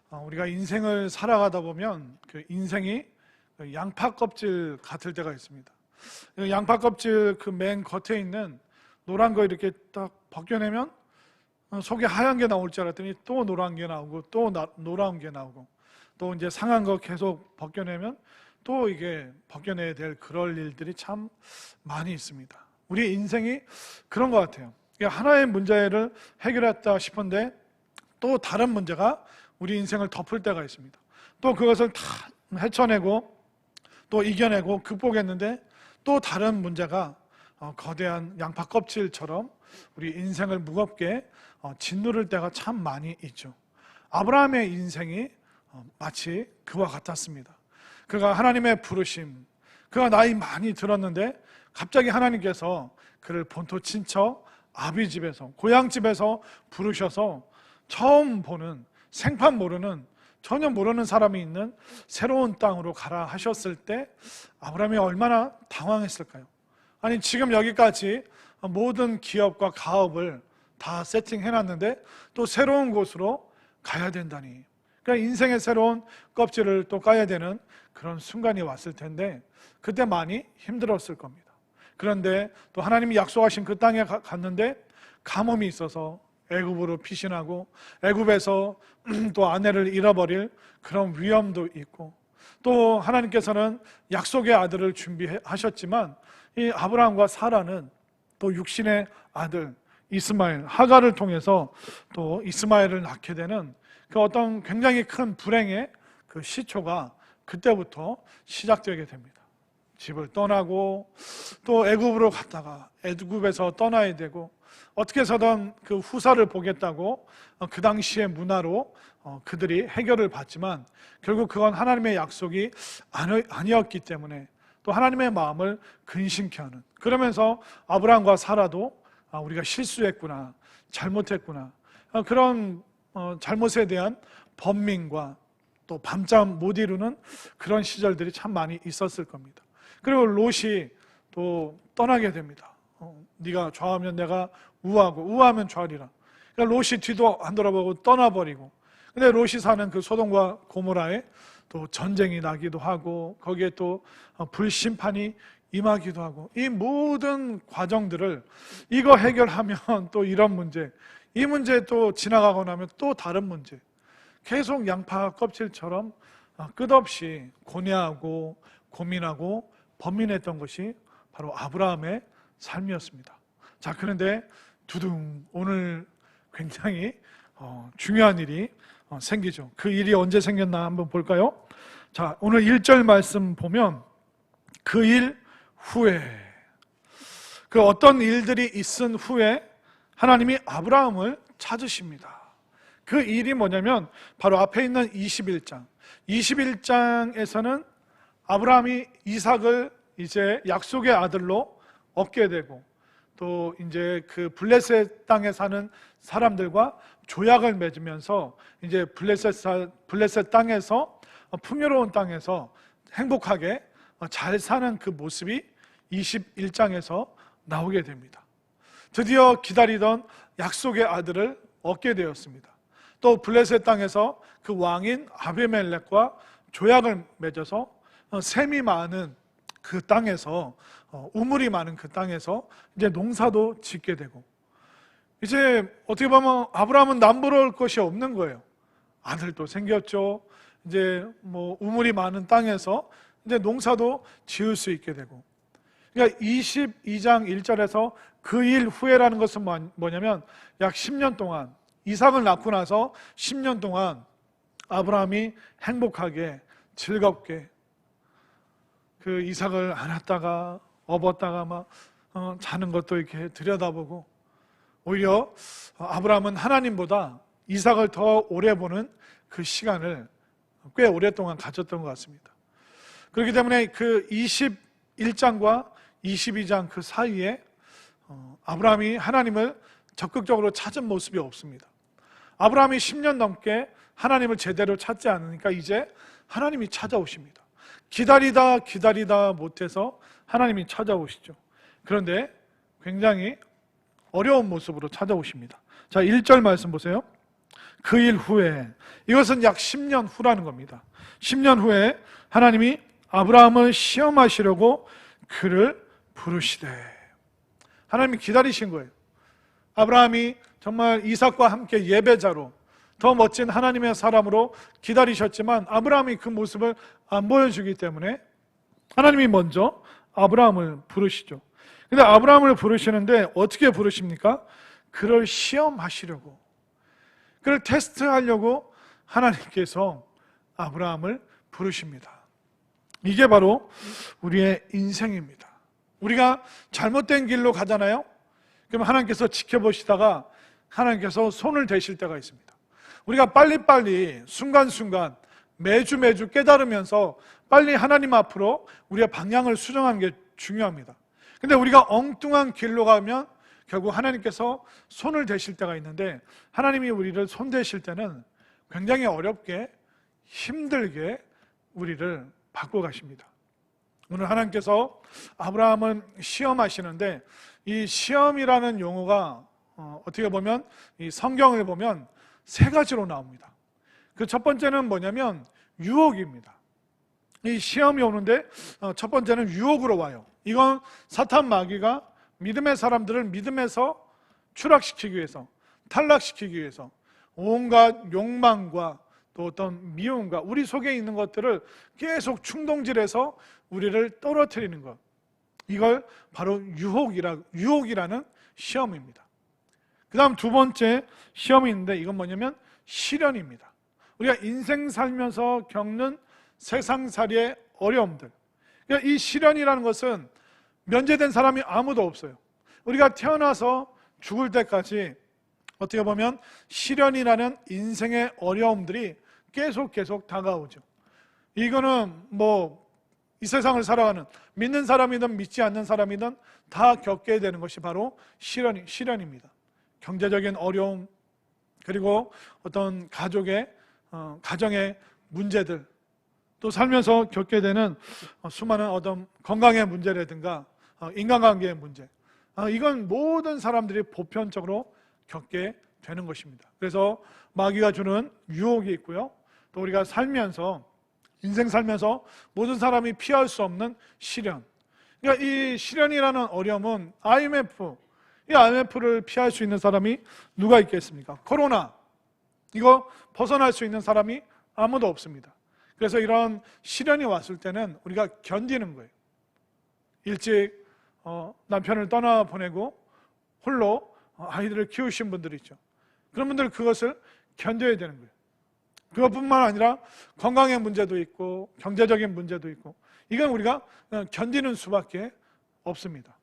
우리가 인생을 살아가다 보면 그 인생이 양파 껍질 같을 때가 있습니다. 양파 껍질 그 맨 겉에 있는 노란 거 이렇게 딱 벗겨내면 속에 하얀 게 나올 줄 알았더니 또 노란 게 나오고 또 노란 게 나오고, 또 이제 상한 거 계속 벗겨내면 또 이게 벗겨내야 될 그럴 일들이 참 많이 있습니다. 우리 인생이 그런 것 같아요. 하나의 문제를 해결했다 싶은데 또 다른 문제가 우리 인생을 덮을 때가 있습니다. 또 그것을 다 헤쳐내고 또 이겨내고 극복했는데 또 다른 문제가 거대한 양파 껍질처럼 우리 인생을 무겁게 짓누를 때가 참 많이 있죠. 아브라함의 인생이 마치 그와 같았습니다. 그가 하나님의 부르심, 그가 나이 많이 들었는데 갑자기 하나님께서 그를 본토 친척 아비 집에서, 고향 집에서 부르셔서 처음 보는, 생판 모르는, 전혀 모르는 사람이 있는 새로운 땅으로 가라 하셨을 때 아브라함이 얼마나 당황했을까요? 아니, 지금 여기까지 모든 기업과 가업을 다 세팅해놨는데 또 새로운 곳으로 가야 된다니. 그러니까 인생의 새로운 껍질을 또 까야 되는 그런 순간이 왔을 텐데 그때 많이 힘들었을 겁니다. 그런데 또 하나님이 약속하신 그 땅에 갔는데 가뭄이 있어서 애굽으로 피신하고 애굽에서 또 아내를 잃어버릴 그런 위험도 있고, 또 하나님께서는 약속의 아들을 준비하셨지만 이 아브라함과 사라는 또 육신의 아들 이스마엘, 하갈을 통해서 또 이스마엘을 낳게 되는 그 어떤 굉장히 큰 불행의 그 시초가 그때부터 시작되게 됩니다. 집을 떠나고 또 애굽으로 갔다가 애굽에서 떠나야 되고, 어떻게 해서든 그 후사를 보겠다고 그 당시의 문화로 그들이 해결을 받지만 결국 그건 하나님의 약속이 아니었기 때문에 또 하나님의 마음을 근심케 하는, 그러면서 아브라함과 사라도 우리가 실수했구나, 잘못했구나, 그런 잘못에 대한 번민과 또 밤잠 못 이루는 그런 시절들이 참 많이 있었을 겁니다. 그리고 롯이 또 떠나게 됩니다. 네가 좌하면 내가 우하고 우하면 좌리라. 그러니까 롯이 뒤도 안 돌아보고 떠나버리고, 근데 롯이 사는 그 소돔과 고모라에 또 전쟁이 나기도 하고 거기에 또 불심판이 임하기도 하고, 이 모든 과정들을 이거 해결하면 또 이런 문제, 이 문제 또 지나가고 나면 또 다른 문제, 계속 양파 껍질처럼 끝없이 고뇌하고 고민하고 번민했던 것이 바로 아브라함의 삶이었습니다. 자, 그런데 두둥 오늘 굉장히 중요한 일이 생기죠. 그 일이 언제 생겼나 한번 볼까요? 자, 오늘 1절 말씀 보면 그 일 후에, 그 어떤 일들이 있은 후에 하나님이 아브라함을 찾으십니다. 그 일이 뭐냐면 바로 앞에 있는 21장에서는 아브라함이 이삭을 이제 약속의 아들로 얻게 되고, 또 이제 그 블레셋 땅에 사는 사람들과 조약을 맺으면서 이제 블레셋 땅에서 풍요로운 땅에서 행복하게 잘 사는 그 모습이 21장에서 나오게 됩니다. 드디어 기다리던 약속의 아들을 얻게 되었습니다. 또 블레셋 땅에서 그 왕인 아비멜렉과 조약을 맺어서 샘이 많은 그 땅에서, 우물이 많은 그 땅에서 이제 농사도 짓게 되고, 이제 어떻게 보면 아브라함은 남부러울 것이 없는 거예요. 아들도 생겼죠. 이제 뭐 우물이 많은 땅에서 이제 농사도 지을 수 있게 되고, 그러니까 22장 1절에서 그 일 후에라는 것은 뭐냐면 약 10년 동안, 이삭을 낳고 나서 10년 동안 아브라함이 행복하게 즐겁게 그 이삭을 안았다가 업었다가 막 자는 것도 이렇게 들여다보고, 오히려 아브라함은 하나님보다 이삭을 더 오래 보는 그 시간을 꽤 오랫동안 가졌던 것 같습니다. 그렇기 때문에 그 21장과 22장 그 사이에 아브라함이 하나님을 적극적으로 찾은 모습이 없습니다. 아브라함이 10년 넘게 하나님을 제대로 찾지 않으니까 이제 하나님이 찾아오십니다. 기다리다 못해서 하나님이 찾아오시죠. 그런데 굉장히 어려운 모습으로 찾아오십니다. 자, 1절 말씀 보세요. 그 일 후에, 이것은 약 10년 후라는 겁니다. 10년 후에 하나님이 아브라함을 시험하시려고 그를 부르시되, 하나님이 기다리신 거예요. 아브라함이 정말 이삭과 함께 예배자로 더 멋진 하나님의 사람으로 기다리셨지만 아브라함이 그 모습을 안 보여주기 때문에 하나님이 먼저 아브라함을 부르시죠. 근데 아브라함을 부르시는데 어떻게 부르십니까? 그를 시험하시려고, 그를 테스트하려고 하나님께서 아브라함을 부르십니다. 이게 바로 우리의 인생입니다. 우리가 잘못된 길로 가잖아요. 그럼 하나님께서 지켜보시다가 하나님께서 손을 대실 때가 있습니다. 우리가 빨리빨리 순간순간 매주 깨달으면서 빨리 하나님 앞으로 우리의 방향을 수정하는 게 중요합니다. 근데 우리가 엉뚱한 길로 가면 결국 하나님께서 손을 대실 때가 있는데, 하나님이 우리를 손 대실 때는 굉장히 어렵게 힘들게 우리를 바꿔 가십니다. 오늘 하나님께서 아브라함은 시험하시는데, 이 시험이라는 용어가 어떻게 보면 이 성경을 보면 세 가지로 나옵니다. 그 첫 번째는 뭐냐면 유혹입니다. 이 시험이 오는데 첫 번째는 유혹으로 와요. 이건 사탄 마귀가 믿음의 사람들을 믿음에서 추락시키기 위해서, 탈락시키기 위해서 온갖 욕망과 또 어떤 미움과 우리 속에 있는 것들을 계속 충동질해서 우리를 떨어뜨리는 것, 이걸 바로 유혹이라는 시험입니다. 그 다음 두 번째 시험이 있는데, 이건 뭐냐면 시련입니다. 우리가 인생 살면서 겪는 세상살이의 어려움들, 그러니까 이 시련이라는 것은 면제된 사람이 아무도 없어요. 우리가 태어나서 죽을 때까지 어떻게 보면 시련이라는 인생의 어려움들이 계속 다가오죠. 이거는 이 세상을 살아가는 믿는 사람이든 믿지 않는 사람이든 다 겪게 되는 것이 바로 시련입니다. 경제적인 어려움, 그리고 어떤 가정의 문제들, 또 살면서 겪게 되는 수많은 어떤 건강의 문제라든가 인간관계의 문제, 이건 모든 사람들이 보편적으로 겪게 되는 것입니다. 그래서 마귀가 주는 유혹이 있고요, 또 우리가 인생 살면서 모든 사람이 피할 수 없는 시련, 그러니까 이 시련이라는 어려움은 이 IMF를 피할 수 있는 사람이 누가 있겠습니까? 코로나, 이거 벗어날 수 있는 사람이 아무도 없습니다. 그래서 이런 시련이 왔을 때는 우리가 견디는 거예요. 일찍 남편을 떠나보내고 홀로 아이들을 키우신 분들이 있죠. 그런 분들은 그것을 견뎌야 되는 거예요. 그것뿐만 아니라 건강의 문제도 있고 경제적인 문제도 있고, 이건 우리가 견디는 수밖에 없습니다.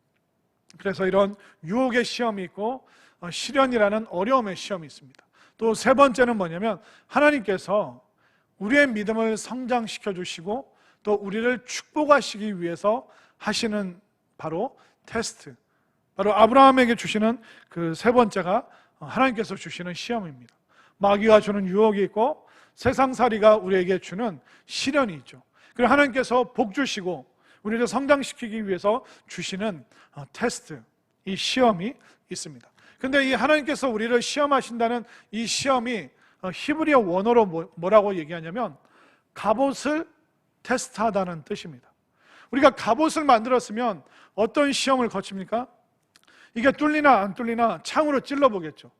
그래서 이런 유혹의 시험이 있고 시련이라는 어려움의 시험이 있습니다. 또 세 번째는 뭐냐면 하나님께서 우리의 믿음을 성장시켜 주시고 또 우리를 축복하시기 위해서 하시는 바로 테스트, 바로 아브라함에게 주시는 그 세 번째가 하나님께서 주시는 시험입니다. 마귀가 주는 유혹이 있고 세상살이가 우리에게 주는 시련이 있죠. 그리고 하나님께서 복 주시고 우리를 성장시키기 위해서 주시는 테스트, 이 시험이 있습니다. 근데 이 하나님께서 우리를 시험하신다는 이 시험이 히브리어 원어로 뭐라고 얘기하냐면 갑옷을 테스트하다는 뜻입니다. 우리가 갑옷을 만들었으면 어떤 시험을 거칩니까? 이게 뚫리나 안 뚫리나 창으로 찔러보겠죠.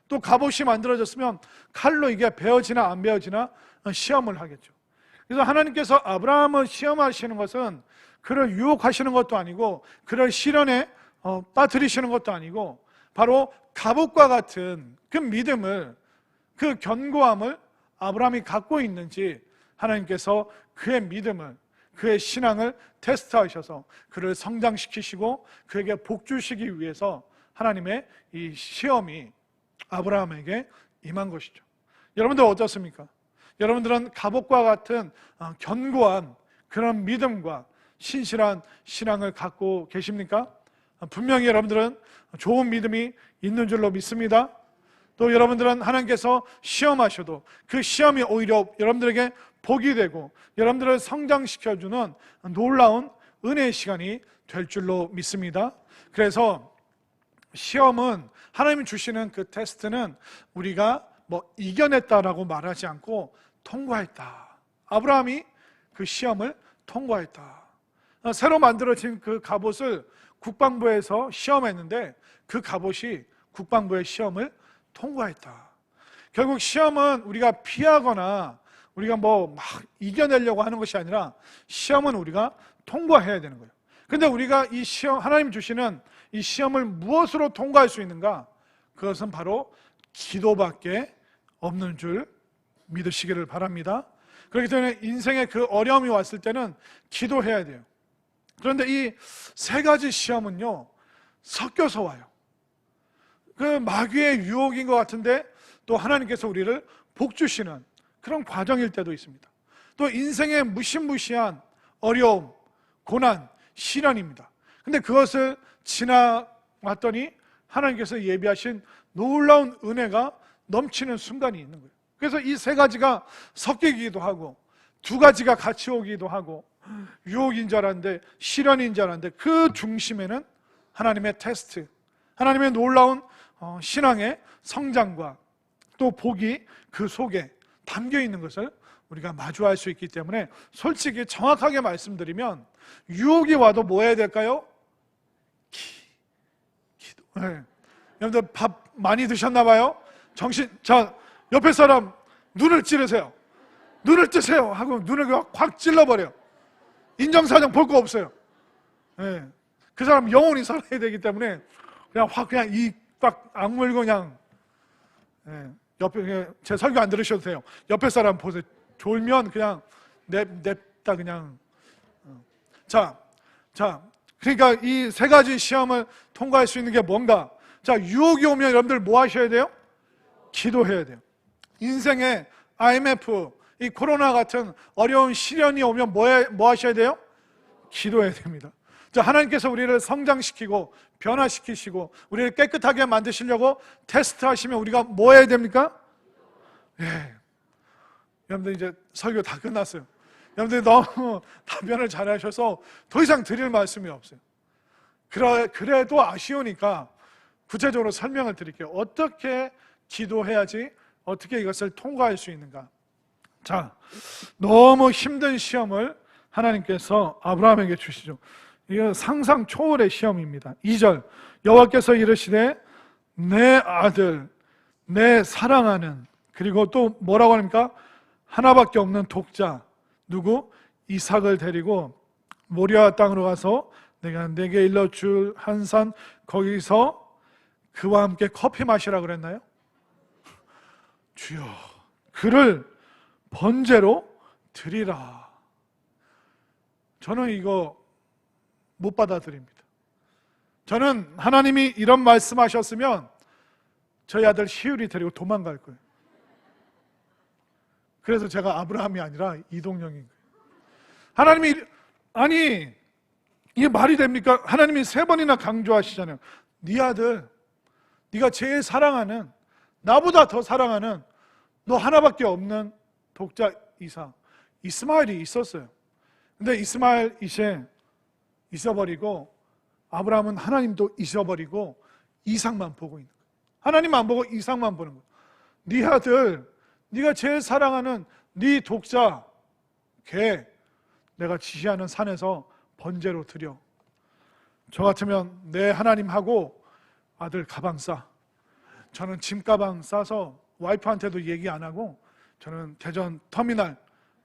또 갑옷이 만들어졌으면 칼로 이게 베어지나 안 베어지나 시험을 하겠죠. 그래서 하나님께서 아브라함을 시험하시는 것은 그를 유혹하시는 것도 아니고 그를 시련에 빠뜨리시는 것도 아니고 바로 갑옷과 같은 그 믿음을, 그 견고함을 아브라함이 갖고 있는지 하나님께서 그의 믿음을, 그의 신앙을 테스트하셔서 그를 성장시키시고 그에게 복 주시기 위해서 하나님의 이 시험이 아브라함에게 임한 것이죠. 여러분들 어떻습니까? 여러분들은 갑옷과 같은 견고한 그런 믿음과 신실한 신앙을 갖고 계십니까? 분명히 여러분들은 좋은 믿음이 있는 줄로 믿습니다. 또 여러분들은 하나님께서 시험하셔도 그 시험이 오히려 여러분들에게 복이 되고 여러분들을 성장시켜주는 놀라운 은혜의 시간이 될 줄로 믿습니다. 그래서 시험은, 하나님이 주시는 그 테스트는 우리가 뭐 이겨냈다라고 말하지 않고 통과했다. 아브라함이 그 시험을 통과했다. 새로 만들어진 그 갑옷을 국방부에서 시험했는데 그 갑옷이 국방부의 시험을 통과했다. 결국 시험은 우리가 피하거나 우리가 뭐 막 이겨내려고 하는 것이 아니라 시험은 우리가 통과해야 되는 거예요. 근데 우리가 이 시험, 하나님 주시는 이 시험을 무엇으로 통과할 수 있는가? 그것은 바로 기도밖에 없는 줄 믿으시기를 바랍니다. 그렇기 때문에 인생에 그 어려움이 왔을 때는 기도해야 돼요. 그런데 이 세 가지 시험은요, 섞여서 와요. 그 마귀의 유혹인 것 같은데 또 하나님께서 우리를 복주시는 그런 과정일 때도 있습니다. 또 인생의 무시무시한 어려움, 고난, 시련입니다. 근데 그것을 지나왔더니 하나님께서 예비하신 놀라운 은혜가 넘치는 순간이 있는 거예요. 그래서 이 세 가지가 섞이기도 하고 두 가지가 같이 오기도 하고 유혹인 줄 알았는데 시련인 줄 알았는데 그 중심에는 하나님의 테스트, 하나님의 놀라운 신앙의 성장과 또 복이 그 속에 담겨 있는 것을 우리가 마주할 수 있기 때문에 솔직히 정확하게 말씀드리면 유혹이 와도 뭐 해야 될까요? 기도. 네. 여러분들 밥 많이 드셨나 봐요? 자, 옆에 사람 눈을 찌르세요. 눈을 뜨세요 하고 눈을 확 찔러버려요. 인정사정 볼 거 없어요. 네. 그 사람 영원히 살아야 되기 때문에 그냥 입 악물고 그냥 옆에 제 설교 안 들으셔도 돼요. 옆에 사람 보세요. 졸면 그냥 냅다 그냥. 자, 그러니까 이 세 가지 시험을 통과할 수 있는 게 뭔가? 자, 유혹이 오면 여러분들 뭐 하셔야 돼요? 기도해야 돼요. 인생에 IMF, 이 코로나 같은 어려운 시련이 오면 뭐 하셔야 돼요? 기도해야 됩니다. 자, 하나님께서 우리를 성장시키고 변화시키시고 우리를 깨끗하게 만드시려고 테스트하시면 우리가 뭐 해야 됩니까? 예. 여러분들 이제 설교 다 끝났어요. 여러분들 너무 답변을 잘하셔서 더 이상 드릴 말씀이 없어요. 그래도 아쉬우니까 구체적으로 설명을 드릴게요. 어떻게 기도해야지 어떻게 이것을 통과할 수 있는가? 자, 너무 힘든 시험을 하나님께서 아브라함에게 주시죠. 이거 상상 초월의 시험입니다. 2절 여호와께서 이르시되 내 아들 내 사랑하는, 그리고 또 뭐라고 합니까? 하나밖에 없는 독자 누구? 이삭을 데리고 모리아 땅으로 가서 내가 내게 일러줄 한 산 거기서 그와 함께 커피 마시라 그랬나요? 주여 그를 번제로 드리라. 저는 이거 못 받아들입니다. 저는 하나님이 이런 말씀하셨으면 저희 아들 시울이 데리고 도망갈 거예요. 그래서 제가 아브라함이 아니라 이동영인 거예요. 하나님이, 아니 이게 말이 됩니까? 하나님이 3번이나 강조하시잖아요. 네 아들, 네가 제일 사랑하는, 나보다 더 사랑하는 너 하나밖에 없는 독자 이삭, 이스마엘이 있었어요. 근데 이스마엘 이제 잊어버리고 아브라함은 하나님도 잊어버리고 이삭만 보고 있는 거예요. 하나님 안 보고 이삭만 보는 거예요. 네 아들, 네가 제일 사랑하는 네 독자 걔 내가 지시하는 산에서 번제로 드려. 저 같으면 내 하나님하고 아들 가방 싸. 저는 짐 가방 싸서 와이프한테도 얘기 안 하고 저는 대전 터미널,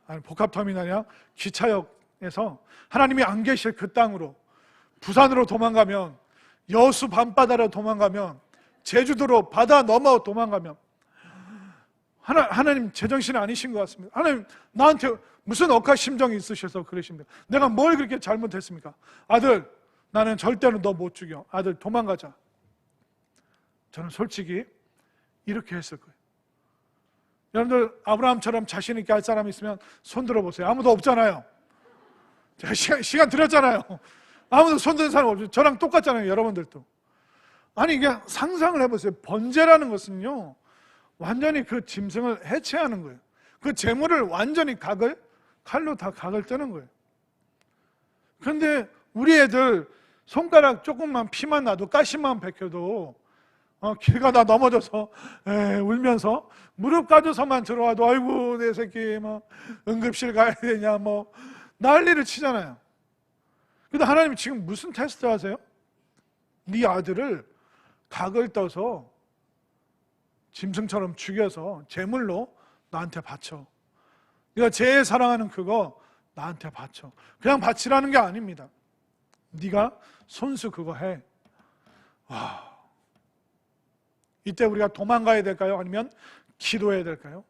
아니 복합터미널이야 기차역에서 하나님이 안 계실 그 땅으로, 부산으로 도망가면, 여수 밤바다로 도망가면, 제주도로 바다 넘어 도망가면, 하나님 제정신 아니신 것 같습니다. 하나님 나한테 무슨 억하 심정이 있으셔서 그러십니까? 내가 뭘 그렇게 잘못했습니까? 아들, 나는 절대로 너 못 죽여. 아들 도망가자. 저는 솔직히 이렇게 했을 거예요. 여러분들 아브라함처럼 자신 있게 할 사람 있으면 손 들어보세요. 아무도 없잖아요. 제가 시간 드렸잖아요. 아무도 손 드는 사람 없죠. 저랑 똑같잖아요. 여러분들도. 아니 이게 상상을 해보세요. 번제라는 것은요 완전히 그 짐승을 해체하는 거예요. 그 재물을 완전히 칼로 다 각을 뜨는 거예요. 그런데 우리 애들 손가락 조금만 피만 나도 가시만 벗겨도 길 가다 넘어져서 울면서 무릎 까져서만 들어와도 아이고 내 새끼 뭐 응급실 가야 되냐 뭐 난리를 치잖아요. 근데 하나님이 지금 무슨 테스트 하세요? 네 아들을 각을 떠서 짐승처럼 죽여서 제물로 나한테 바쳐. 네가 제일 사랑하는 그거 나한테 바쳐. 그냥 바치라는 게 아닙니다. 네가 손수 그거 해. 와. 이때 우리가 도망가야 될까요? 아니면 기도해야 될까요?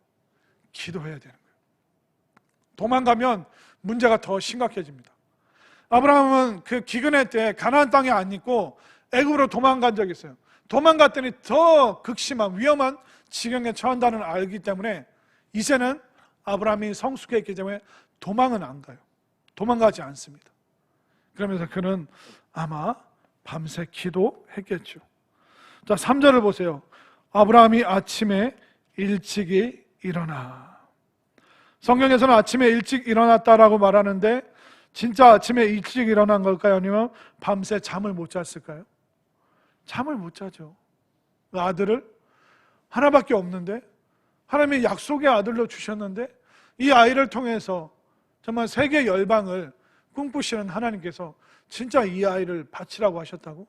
기도해야 되는 거예요. 도망가면 문제가 더 심각해집니다. 아브라함은 그 기근의 때 가나안 땅에 안 있고 애굽으로 도망간 적이 있어요. 도망갔더니 더 극심한 위험한 지경에 처한다는 걸 알기 때문에 이제는 아브라함이 성숙했기 때문에 도망은 안 가요. 도망가지 않습니다. 그러면서 그는 아마 밤새 기도했겠죠. 자, 3절을 보세요. 아브라함이 아침에 일찍이 일어나. 성경에서는 아침에 일찍 일어났다라고 말하는데 진짜 아침에 일찍 일어난 걸까요? 아니면 밤새 잠을 못 잤을까요? 잠을 못 자죠. 아들을 하나밖에 없는데 하나님이 약속의 아들로 주셨는데 이 아이를 통해서 정말 세계 열방을 꿈꾸시는 하나님께서 진짜 이 아이를 바치라고 하셨다고?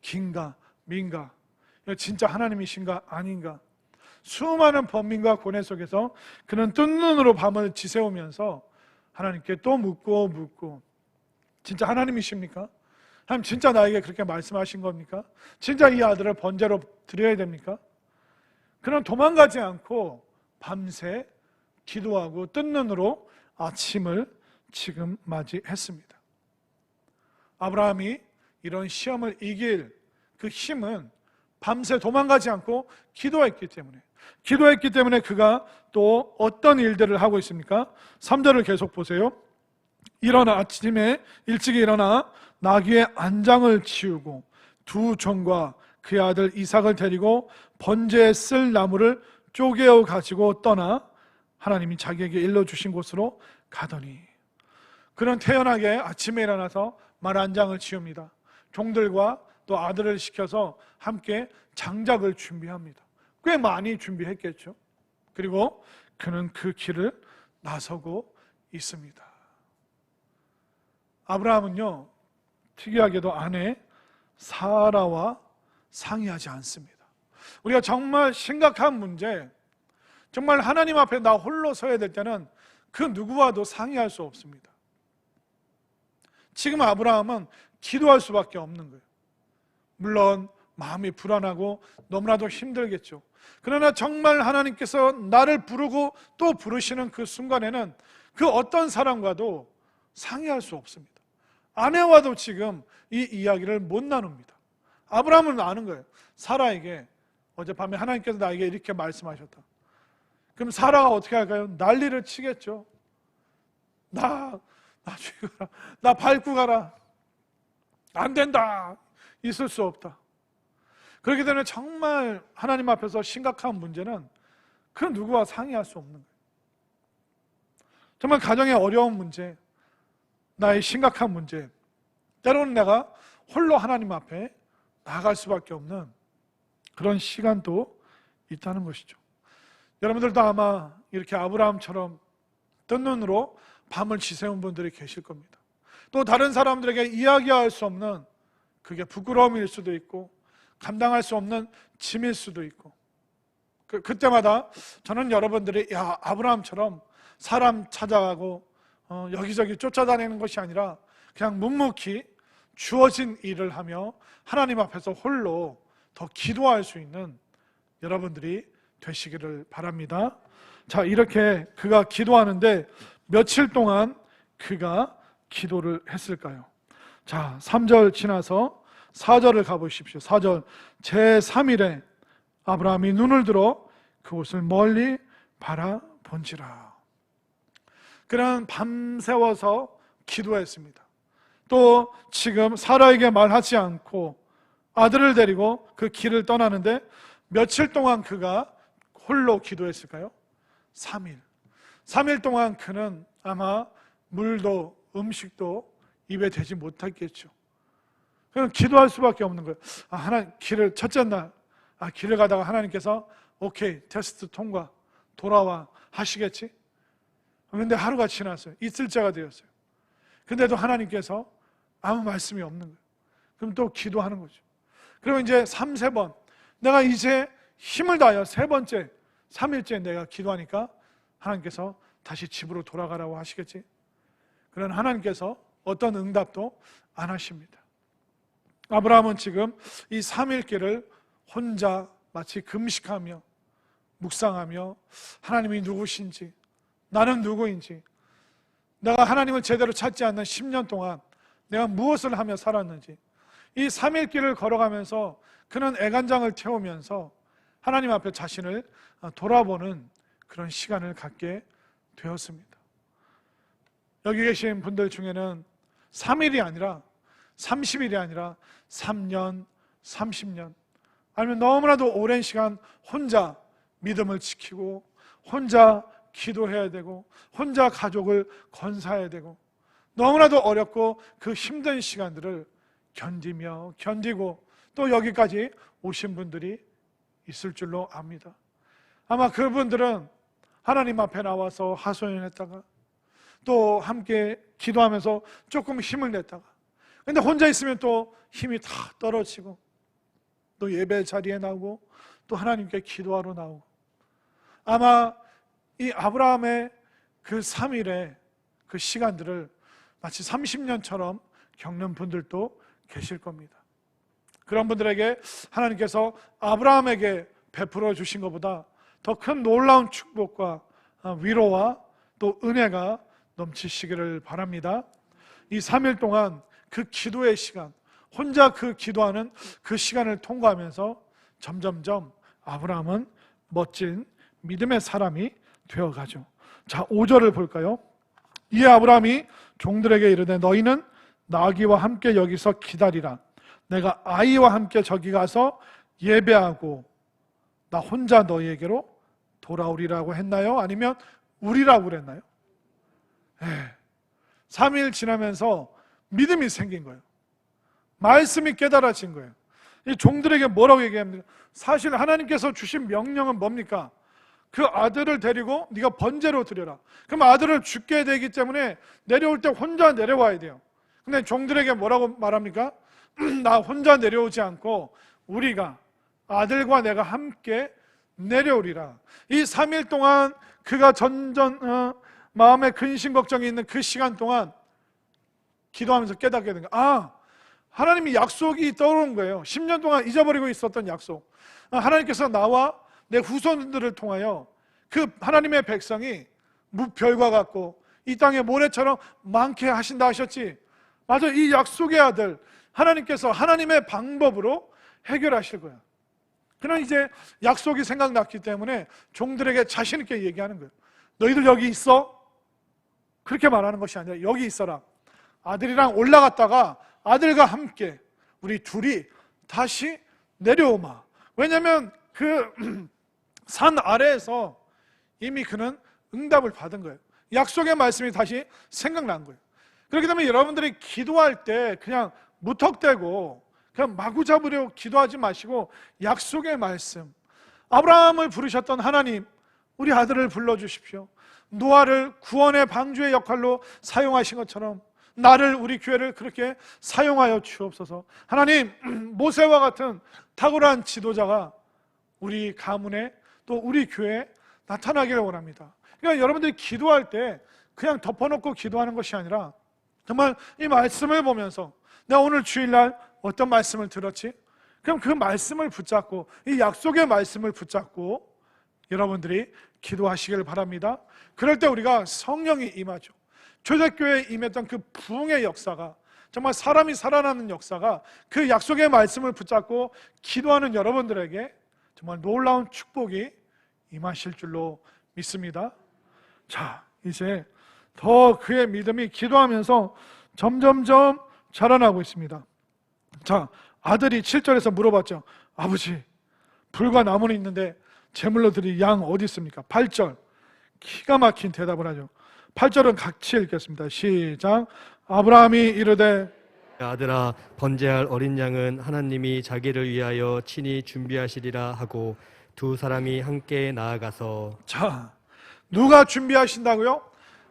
긴가 민가 진짜 하나님이신가 아닌가? 수많은 번민과 고뇌 속에서 그는 뜬 눈으로 밤을 지새우면서 하나님께 또 묻고 진짜 하나님이십니까? 하나님 진짜 나에게 그렇게 말씀하신 겁니까? 진짜 이 아들을 번제로 드려야 됩니까? 그는 도망가지 않고 밤새 기도하고 뜬 눈으로 아침을 지금 맞이했습니다. 아브라함이 이런 시험을 이길 그 힘은 밤새 도망가지 않고 기도했기 때문에 그가 또 어떤 일들을 하고 있습니까? 3절을 계속 보세요. 일어나 아침에 일찍 일어나 나귀의 안장을 치우고 두 종과 그의 아들 이삭을 데리고 번제에 쓸 나무를 쪼개어 가지고 떠나 하나님이 자기에게 일러주신 곳으로 가더니 그는 태연하게 아침에 일어나서 말 안장을 치웁니다. 종들과 또 아들을 시켜서 함께 장작을 준비합니다. 꽤 많이 준비했겠죠. 그리고 그는 그 길을 나서고 있습니다. 아브라함은요, 특이하게도 아내 사라와 상의하지 않습니다. 우리가 정말 심각한 문제, 정말 하나님 앞에 나 홀로 서야 될 때는 그 누구와도 상의할 수 없습니다. 지금 아브라함은 기도할 수밖에 없는 거예요. 물론 마음이 불안하고 너무나도 힘들겠죠. 그러나 정말 하나님께서 나를 부르고 또 부르시는 그 순간에는 그 어떤 사람과도 상의할 수 없습니다. 아내와도 지금 이 이야기를 못 나눕니다. 아브라함은 아는 거예요. 사라에게 어젯밤에 하나님께서 나에게 이렇게 말씀하셨다. 그럼 사라가 어떻게 할까요? 난리를 치겠죠. 나 죽여라. 나 밟고 가라. 안 된다. 있을 수 없다. 그렇기 때문에 정말 하나님 앞에서 심각한 문제는 그 누구와 상의할 수 없는 거예요. 정말 가정의 어려운 문제, 나의 심각한 문제, 때로는 내가 홀로 하나님 앞에 나아갈 수밖에 없는 그런 시간도 있다는 것이죠. 여러분들도 아마 이렇게 아브라함처럼 뜬 눈으로 밤을 지새운 분들이 계실 겁니다. 또 다른 사람들에게 이야기할 수 없는 그게 부끄러움일 수도 있고 감당할 수 없는 짐일 수도 있고 그때마다 저는 여러분들이 아브라함처럼 사람 찾아가고 여기저기 쫓아다니는 것이 아니라 그냥 묵묵히 주어진 일을 하며 하나님 앞에서 홀로 더 기도할 수 있는 여러분들이 되시기를 바랍니다. 자, 이렇게 그가 기도하는데 며칠 동안 그가 기도를 했을까요? 자, 3절 지나서 4절을 가보십시오. 4절 제3일에 아브라함이 눈을 들어 그곳을 멀리 바라본지라. 그는 밤새워서 기도했습니다. 또 지금 사라에게 말하지 않고 아들을 데리고 그 길을 떠나는데 며칠 동안 그가 홀로 기도했을까요? 3일 동안 그는 아마 물도 음식도 입에 대지 못했겠죠. 그럼 기도할 수밖에 없는 거예요. 하나님, 길을 첫째 날 길을 가다가 하나님께서 오케이, 테스트 통과, 돌아와 하시겠지? 그런데 하루가 지났어요. 이틀째가 되었어요. 근데도 하나님께서 아무 말씀이 없는 거예요. 그럼 또 기도하는 거죠. 그러면 이제 3번 내가 이제 힘을 다하여 3번째 3일째 내가 기도하니까 하나님께서 다시 집으로 돌아가라고 하시겠지? 그런 하나님께서 어떤 응답도 안 하십니다. 아브라함은 지금 이 3일길을 혼자 마치 금식하며 묵상하며 하나님이 누구신지, 나는 누구인지, 내가 하나님을 제대로 찾지 않는 10년 동안 내가 무엇을 하며 살았는지, 이 3일길을 걸어가면서 그는 애간장을 태우면서 하나님 앞에 자신을 돌아보는 그런 시간을 갖게 되었습니다. 여기 계신 분들 중에는 3일이 아니라 30일이 아니라 3년, 30년 아니면 너무나도 오랜 시간 혼자 믿음을 지키고 혼자 기도해야 되고 혼자 가족을 건사해야 되고 너무나도 어렵고 그 힘든 시간들을 견디고 또 여기까지 오신 분들이 있을 줄로 압니다. 아마 그분들은 하나님 앞에 나와서 하소연했다가 또 함께 기도하면서 조금 힘을 냈다가 근데 혼자 있으면 또 힘이 다 떨어지고 또 예배 자리에 나오고 또 하나님께 기도하러 나오고 아마 이 아브라함의 그 3일의 그 시간들을 마치 30년처럼 겪는 분들도 계실 겁니다. 그런 분들에게 하나님께서 아브라함에게 베풀어 주신 것보다 더 큰 놀라운 축복과 위로와 또 은혜가 넘치시기를 바랍니다. 이 3일 동안 그 기도의 시간, 혼자 그 기도하는 그 시간을 통과하면서 점점점 아브라함은 멋진 믿음의 사람이 되어가죠. 자, 5절을 볼까요? 이에 아브라함이 종들에게 이르되 너희는 나귀와 함께 여기서 기다리라. 내가 아이와 함께 저기 가서 예배하고 나 혼자 너희에게로 돌아오리라고 했나요? 아니면 우리라고 그랬나요? 3일 지나면서 믿음이 생긴 거예요. 말씀이 깨달아진 거예요. 이 종들에게 뭐라고 얘기합니까? 사실 하나님께서 주신 명령은 뭡니까? 그 아들을 데리고 네가 번제로 드려라. 그럼 아들을 죽게 되기 때문에 내려올 때 혼자 내려와야 돼요. 근데 종들에게 뭐라고 말합니까? 나 혼자 내려오지 않고 우리가 아들과 내가 함께 내려오리라. 이 3일 동안 그가 마음에 근심 걱정이 있는 그 시간 동안 기도하면서 깨닫게 된 거예요. 하나님이 약속이 떠오른 거예요. 10년 동안 잊어버리고 있었던 약속. 하나님께서 나와 내 후손들을 통하여 그 하나님의 백성이 무별과 같고 이 땅에 모래처럼 많게 하신다 하셨지. 맞아, 이 약속의 아들 하나님께서 하나님의 방법으로 해결하실 거야. 그러나 이제 약속이 생각났기 때문에 종들에게 자신 있게 얘기하는 거예요. 너희들 여기 있어? 그렇게 말하는 것이 아니라 여기 있어라. 아들이랑 올라갔다가 아들과 함께 우리 둘이 다시 내려오마. 왜냐하면 그 산 아래에서 이미 그는 응답을 받은 거예요. 약속의 말씀이 다시 생각난 거예요. 그렇기 때문에 여러분들이 기도할 때 그냥 무턱대고 그냥 마구잡으려 기도하지 마시고 약속의 말씀, 아브라함을 부르셨던 하나님, 우리 아들을 불러주십시오. 노아를 구원의 방주의 역할로 사용하신 것처럼 나를, 우리 교회를 그렇게 사용하여 주옵소서. 하나님, 모세와 같은 탁월한 지도자가 우리 가문에 또 우리 교회에 나타나기를 원합니다. 그러니까 여러분들이 기도할 때 그냥 덮어놓고 기도하는 것이 아니라 정말 이 말씀을 보면서 내가 오늘 주일날 어떤 말씀을 들었지? 그럼 그 말씀을 붙잡고 이 약속의 말씀을 붙잡고 여러분들이 기도하시길 바랍니다. 그럴 때 우리가 성령이 임하죠. 초대교회에 임했던 그 부흥의 역사가, 정말 사람이 살아나는 역사가 그 약속의 말씀을 붙잡고 기도하는 여러분들에게 정말 놀라운 축복이 임하실 줄로 믿습니다. 자, 이제 더 그의 믿음이 기도하면서 점점점 자라나고 있습니다. 자, 아들이 7절에서 물어봤죠. 아버지, 불과 나무는 있는데 제물로 드릴 양 어디 있습니까? 8절, 기가 막힌 대답을 하죠. 8절은 같이 읽겠습니다. 시작. 아브라함이 이르되 아들아, 번제할 어린 양은 하나님이 자기를 위하여 친히 준비하시리라 하고 두 사람이 함께 나아가서. 자, 누가 준비하신다고요?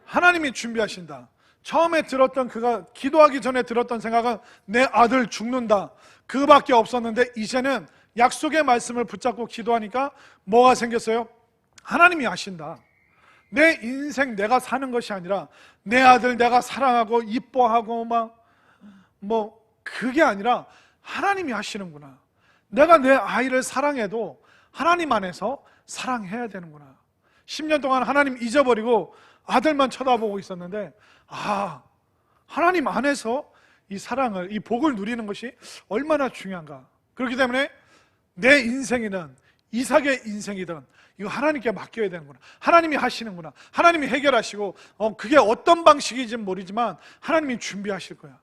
하나님이 준비하신다. 처음에 들었던, 그가 기도하기 전에 들었던 생각은 내 아들 죽는다, 그밖에 없었는데 이제는 약속의 말씀을 붙잡고 기도하니까 뭐가 생겼어요? 하나님이 하신다. 내 인생 내가 사는 것이 아니라 내 아들 내가 사랑하고 이뻐하고 그게 아니라 하나님이 하시는구나. 내가 내 아이를 사랑해도 하나님 안에서 사랑해야 되는구나. 10년 동안 하나님 잊어버리고 아들만 쳐다보고 있었는데, 하나님 안에서 이 사랑을, 이 복을 누리는 것이 얼마나 중요한가. 그렇기 때문에 내 인생이든 이삭의 인생이든 이거 하나님께 맡겨야 되는구나. 하나님이 하시는구나. 하나님이 해결하시고, 그게 어떤 방식인지 모르지만 하나님이 준비하실 거야.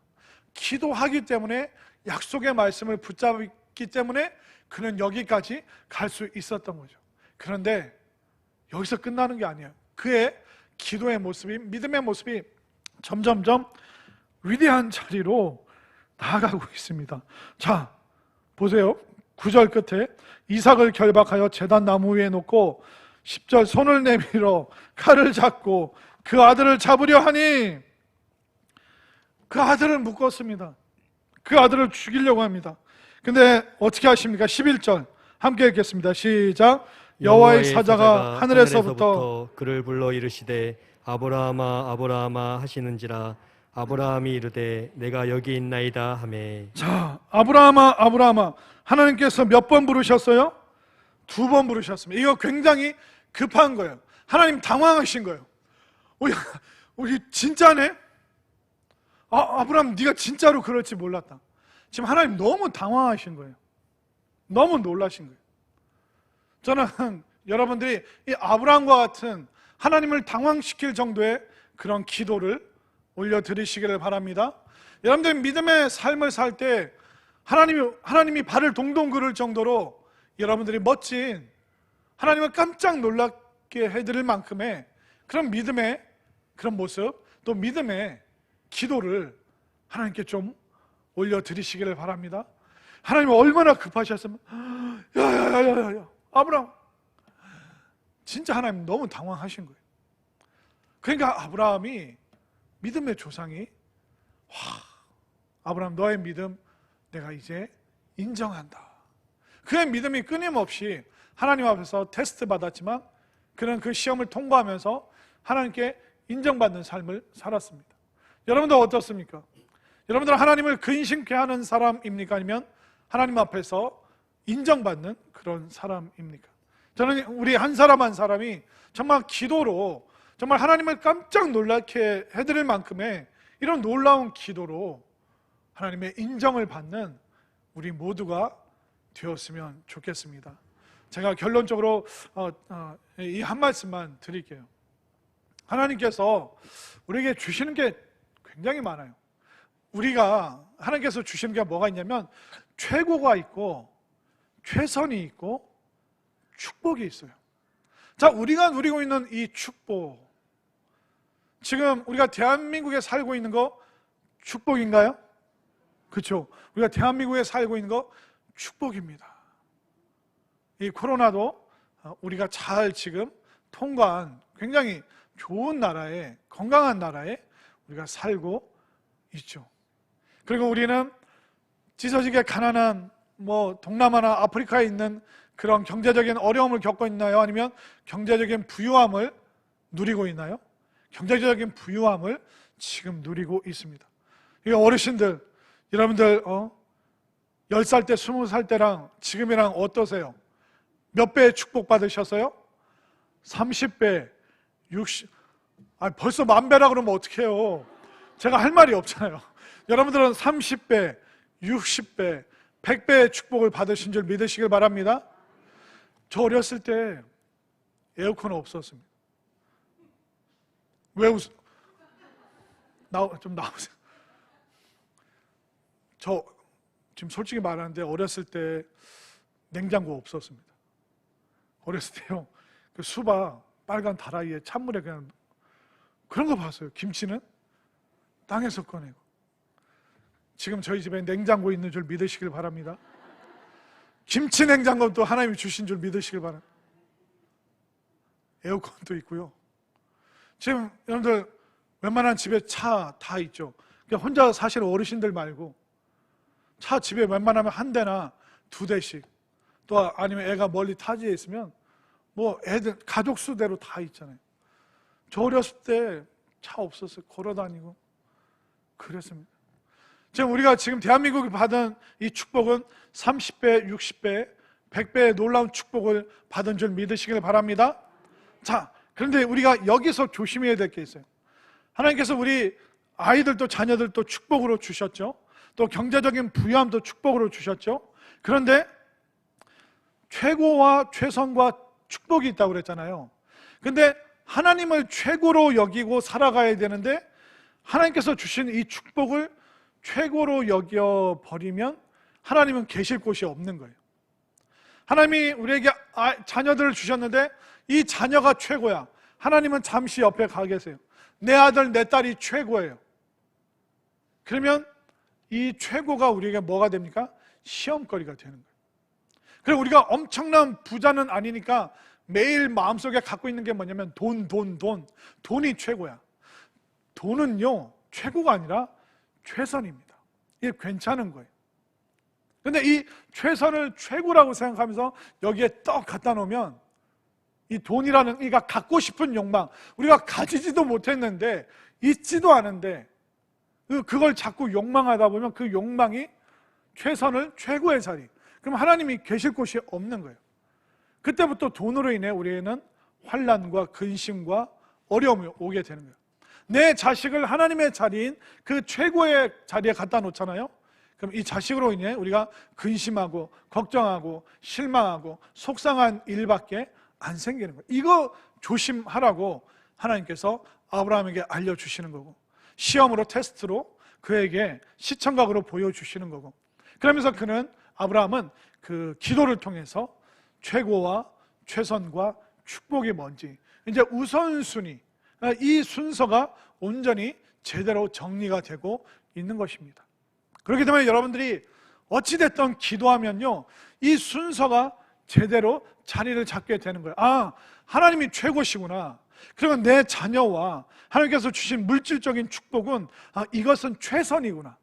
기도하기 때문에, 약속의 말씀을 붙잡기 때문에 그는 여기까지 갈 수 있었던 거죠. 그런데 여기서 끝나는 게 아니에요. 그의 기도의 모습이, 믿음의 모습이 점점점 위대한 자리로 나아가고 있습니다. 자, 보세요. 9절 끝에 이삭을 결박하여 제단 나무 위에 놓고 10절 손을 내밀어 칼을 잡고 그 아들을 잡으려 하니 그 아들을 묶었습니다. 그 아들을 죽이려고 합니다. 근데 어떻게 하십니까? 11절 함께 읽겠습니다. 시작. 여호와의 사자가 하늘에서부터 그를 불러 이르시되 아브라함아 아브라함아 하시는지라. 아브라함이 이르되 내가 여기 있나이다 하매. 자, 아브라함아 아브라함아, 하나님께서 몇 번 부르셨어요? 2번 부르셨습니다. 이거 굉장히 급한 거예요. 하나님 당황하신 거예요. 우리 진짜네? 아브라함, 네가 진짜로 그럴지 몰랐다. 지금 하나님 너무 당황하신 거예요. 너무 놀라신 거예요. 저는 여러분들이 이 아브라함과 같은 하나님을 당황시킬 정도의 그런 기도를 올려드리시기를 바랍니다. 여러분들 믿음의 삶을 살 때 하나님이 발을 동동 구를 정도로 여러분들이 멋진, 하나님을 깜짝 놀랍게 해드릴 만큼의 그런 믿음의 그런 모습, 또 믿음의 기도를 하나님께 좀 올려드리시기를 바랍니다. 하나님 얼마나 급하셨으면, 야야야야야 아브라함, 진짜 하나님 너무 당황하신 거예요. 그러니까 아브라함이, 믿음의 조상이, 아브라함 너의 믿음 내가 이제 인정한다. 그의 믿음이 끊임없이 하나님 앞에서 테스트 받았지만 그는 그 시험을 통과하면서 하나님께 인정받는 삶을 살았습니다. 여러분들 어떻습니까? 여러분들 하나님을 근심케 하는 사람입니까? 아니면 하나님 앞에서 인정받는 그런 사람입니까? 저는 우리 한 사람 한 사람이 정말 기도로, 정말 하나님을 깜짝 놀라게 해드릴 만큼의 이런 놀라운 기도로 하나님의 인정을 받는 우리 모두가 되었으면 좋겠습니다. 제가 결론적으로 이 한 말씀만 드릴게요. 하나님께서 우리에게 주시는 게 굉장히 많아요. 하나님께서 주시는 게 뭐가 있냐면 최고가 있고 최선이 있고 축복이 있어요. 자, 우리가 누리고 있는 이 축복, 지금 우리가 대한민국에 살고 있는 거 축복인가요? 그렇죠. 우리가 대한민국에 살고 있는 거 축복입니다. 이 코로나도 우리가 잘 지금 통과한 굉장히 좋은 나라에, 건강한 나라에 우리가 살고 있죠. 그리고 우리는 찢어지게 가난한 동남아나 아프리카에 있는 그런 경제적인 어려움을 겪고 있나요? 아니면 경제적인 부유함을 누리고 있나요? 경제적인 부유함을 지금 누리고 있습니다. 이 어르신들, 여러분들 10살 때, 20살 때랑 지금이랑 어떠세요? 몇 배의 축복 받으셨어요? 30배, 60, 벌써 10,000배라 그러면 어떡해요? 제가 할 말이 없잖아요. 여러분들은 30배, 60배, 100배의 축복을 받으신 줄 믿으시길 바랍니다. 저 어렸을 때 에어컨 없었습니다. 왜 웃어? 좀 나오세요. 저 지금 솔직히 말하는데 어렸을 때 냉장고 없었습니다. 어렸을 때요, 그 수박 빨간 다라이에 찬물에 그냥 그런 거 봤어요. 김치는 땅에서 꺼내고. 지금 저희 집에 냉장고 있는 줄 믿으시길 바랍니다. 김치 냉장고도 하나님이 주신 줄 믿으시길 바랍니다. 에어컨도 있고요. 지금 여러분들 웬만한 집에 차 다 있죠. 그러니까 혼자 사시는 어르신들 말고 차 집에 웬만하면 한 대나 두 대씩, 또 아니면 애가 멀리 타지에 있으면 뭐 애들 가족 수대로 다 있잖아요. 저 어렸을 때 차 없었어요. 걸어다니고 그랬습니다. 지금 우리가 지금 대한민국이 받은 이 축복은 30배, 60배, 100배의 놀라운 축복을 받은 줄 믿으시길 바랍니다. 자, 그런데 우리가 여기서 조심해야 될 게 있어요. 하나님께서 우리 아이들도 자녀들도 축복으로 주셨죠. 또 경제적인 부유함도 축복으로 주셨죠. 그런데 최고와 최선과 축복이 있다고 그랬잖아요. 근데 하나님을 최고로 여기고 살아가야 되는데 하나님께서 주신 이 축복을 최고로 여겨버리면 하나님은 계실 곳이 없는 거예요. 하나님이 우리에게 자녀들을 주셨는데 이 자녀가 최고야. 하나님은 잠시 옆에 가 계세요. 내 아들, 내 딸이 최고예요. 그러면 이 최고가 우리에게 뭐가 됩니까? 시험거리가 되는 거예요. 그리고 우리가 엄청난 부자는 아니니까 매일 마음속에 갖고 있는 게 뭐냐면 돈이 최고야. 돈은요, 최고가 아니라 최선입니다. 이게 괜찮은 거예요. 근데 이 최선을 최고라고 생각하면서 여기에 떡 갖다 놓으면 이 돈이라는 이가 갖고 싶은 욕망, 우리가 가지지도 못했는데 있지도 않은데 그걸 자꾸 욕망하다 보면 그 욕망이 최선을 최고의 자리, 그럼 하나님이 계실 곳이 없는 거예요. 그때부터 돈으로 인해 우리에는 환난과 근심과 어려움이 오게 되는 거예요. 내 자식을 하나님의 자리인 그 최고의 자리에 갖다 놓잖아요. 그럼 이 자식으로 인해 우리가 근심하고 걱정하고 실망하고 속상한 일밖에 안 생기는 거예요. 이거 조심하라고 하나님께서 아브라함에게 알려주시는 거고, 시험으로 테스트로 그에게 시청각으로 보여주시는 거고, 그러면서 아브라함은 그 기도를 통해서 최고와 최선과 축복이 뭔지 이제 우선순위, 이 순서가 온전히 제대로 정리가 되고 있는 것입니다. 그렇기 때문에 여러분들이 어찌됐든 기도하면요, 이 순서가 제대로 자리를 잡게 되는 거예요. 아, 하나님이 최고시구나. 그러면 내 자녀와 하나님께서 주신 물질적인 축복은 이것은 최선이구나.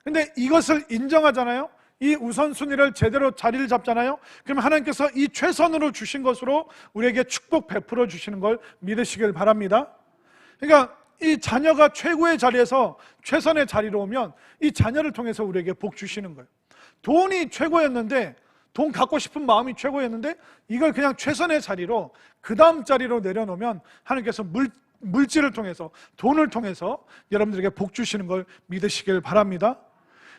근데 이것을 인정하잖아요. 이 우선순위를 제대로 자리를 잡잖아요. 그럼 하나님께서 이 최선으로 주신 것으로 우리에게 축복 베풀어 주시는 걸 믿으시길 바랍니다. 그러니까 이 자녀가 최고의 자리에서 최선의 자리로 오면 이 자녀를 통해서 우리에게 복 주시는 거예요. 돈이 최고였는데, 돈 갖고 싶은 마음이 최고였는데 이걸 그냥 최선의 자리로 그 다음 자리로 내려놓으면 하나님께서 물질을 통해서, 돈을 통해서 여러분들에게 복 주시는 걸 믿으시길 바랍니다.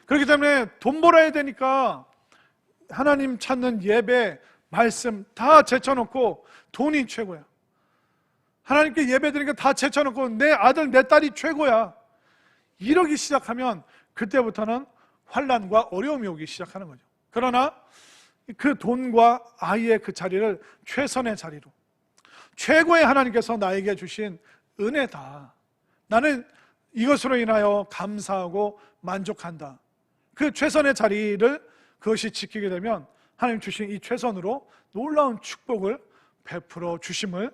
그렇기 때문에 돈 벌어야 되니까 하나님 찾는 예배, 말씀 다 제쳐놓고 돈이 최고야. 하나님께 예배 드리니까 다 제쳐놓고 내 아들, 내 딸이 최고야. 이러기 시작하면 그때부터는 환난과 어려움이 오기 시작하는 거죠. 그러나 그 돈과 아이의 그 자리를 최선의 자리로, 최고의 하나님께서 나에게 주신 은혜다, 나는 이것으로 인하여 감사하고 만족한다, 그 최선의 자리를 그것이 지키게 되면 하나님 주신 이 최선으로 놀라운 축복을 베풀어 주심을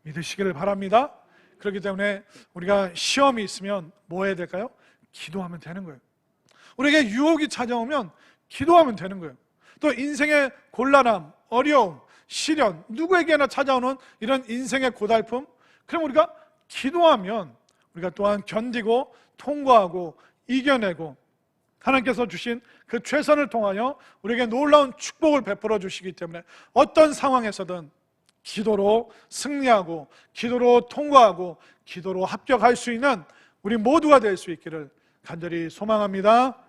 믿으시기를 바랍니다. 그렇기 때문에 우리가 시험이 있으면 뭐 해야 될까요? 기도하면 되는 거예요. 우리에게 유혹이 찾아오면 기도하면 되는 거예요. 또 인생의 곤란함, 어려움, 시련, 누구에게나 찾아오는 이런 인생의 고달픔, 그럼 우리가 기도하면 우리가 또한 견디고 통과하고 이겨내고 하나님께서 주신 그 최선을 통하여 우리에게 놀라운 축복을 베풀어 주시기 때문에 어떤 상황에서든 기도로 승리하고 기도로 통과하고 기도로 합격할 수 있는 우리 모두가 될 수 있기를 간절히 소망합니다.